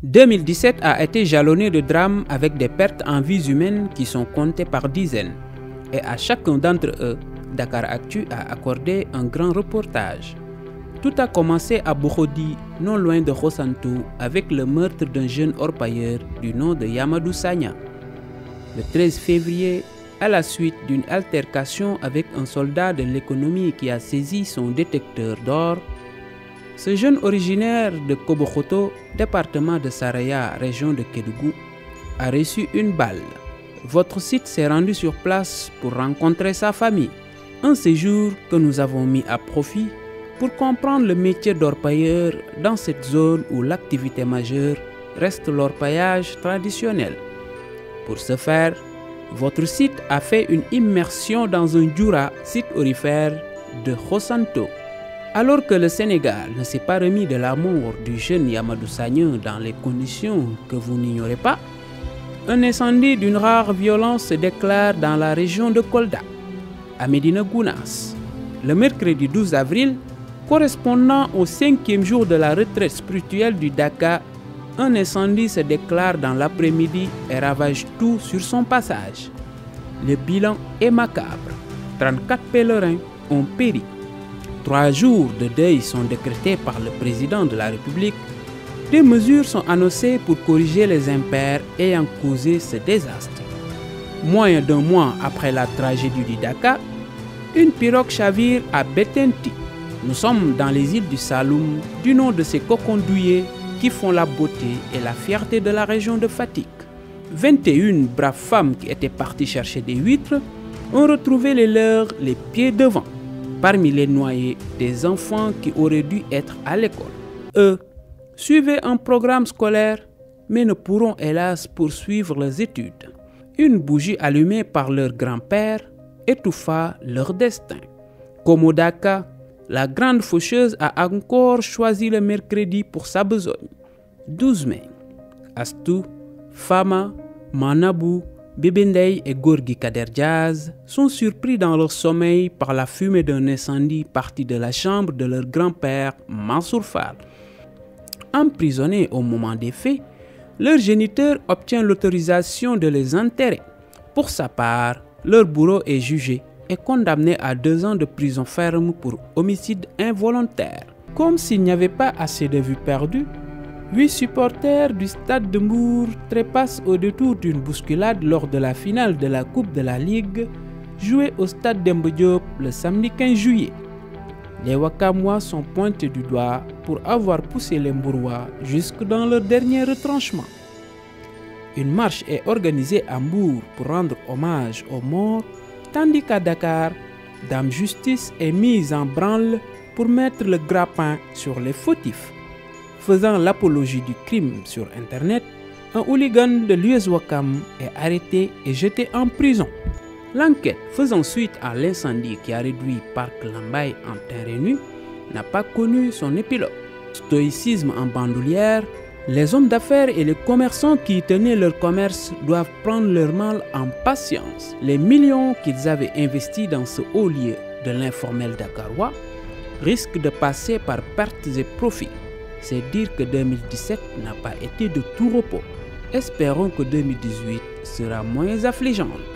2017 a été jalonné de drames avec des pertes en vies humaines qui sont comptées par dizaines. Et à chacun d'entre eux, Dakaractu a accordé un grand reportage. Tout a commencé à Bokhodi, non loin de Khossantou, avec le meurtre d'un jeune orpailleur du nom de Yamadou Sagna. Le 13 février, à la suite d'une altercation avec un soldat de l'économie qui a saisi son détecteur d'or, ce jeune originaire de Kobokhoto, département de Saraya, région de Kédougou, a reçu une balle. Votre site s'est rendu sur place pour rencontrer sa famille. Un séjour que nous avons mis à profit pour comprendre le métier d'orpailleur dans cette zone où l'activité majeure reste l'orpaillage traditionnel. Pour ce faire, votre site a fait une immersion dans un djoura, site aurifère de Khossantou. Alors que le Sénégal ne s'est pas remis de la mort du jeune Yamadou Sagna dans les conditions que vous n'ignorez pas, un incendie d'une rare violence se déclare dans la région de Kolda, à Médina Gounass. Le mercredi 12 avril, correspondant au 5e jour de la retraite spirituelle du Daka, un incendie se déclare dans l'après-midi et ravage tout sur son passage. Le bilan est macabre. 34 pèlerins ont péri. 3 jours de deuil sont décrétés par le président de la République. Des mesures sont annoncées pour corriger les impairs ayant causé ce désastre. Moins d'un mois après la tragédie du Daka, une pirogue chavire à Betenti. Nous sommes dans les îles du Saloum, du nom de ces cocons douillés qui font la beauté et la fierté de la région de Fatick. 21 braves femmes qui étaient parties chercher des huîtres ont retrouvé les leurs les pieds devant. Parmi les noyés, des enfants qui auraient dû être à l'école. Eux suivaient un programme scolaire, mais ne pourront hélas poursuivre leurs études. Une bougie allumée par leur grand-père étouffa leur destin. Comme au Daka, la grande faucheuse a encore choisi le mercredi pour sa besogne. 12 mai, Astou, Fama, Manabou, Bébendey et Gorgui Kader Diaz sont surpris dans leur sommeil par la fumée d'un incendie parti de la chambre de leur grand-père Mansour Fall. Emprisonnés au moment des faits, leur géniteur obtient l'autorisation de les enterrer. Pour sa part, leur bourreau est jugé et condamné à 2 ans de prison ferme pour homicide involontaire. Comme s'il n'y avait pas assez de vues perdues, 8 supporters du stade de Mbour trépassent au détour d'une bousculade lors de la finale de la Coupe de la Ligue jouée au stade Demba Diop le samedi 15 juillet. Les Wakamois sont pointés du doigt pour avoir poussé les Mbourois jusque dans leur dernier retranchement. Une marche est organisée à Mbour pour rendre hommage aux morts, tandis qu'à Dakar, Dame Justice est mise en branle pour mettre le grappin sur les fautifs. Faisant l'apologie du crime sur Internet, un hooligan de l'US Ouakam est arrêté et jeté en prison. L'enquête faisant suite à l'incendie qui a réduit Parc Lambaye en terrain nu n'a pas connu son épilogue. Stoïcisme en bandoulière, les hommes d'affaires et les commerçants qui y tenaient leur commerce doivent prendre leur mal en patience. Les millions qu'ils avaient investis dans ce haut lieu de l'informel dakarois risquent de passer par pertes et profits. C'est dire que 2017 n'a pas été de tout repos. Espérons que 2018 sera moins affligeante.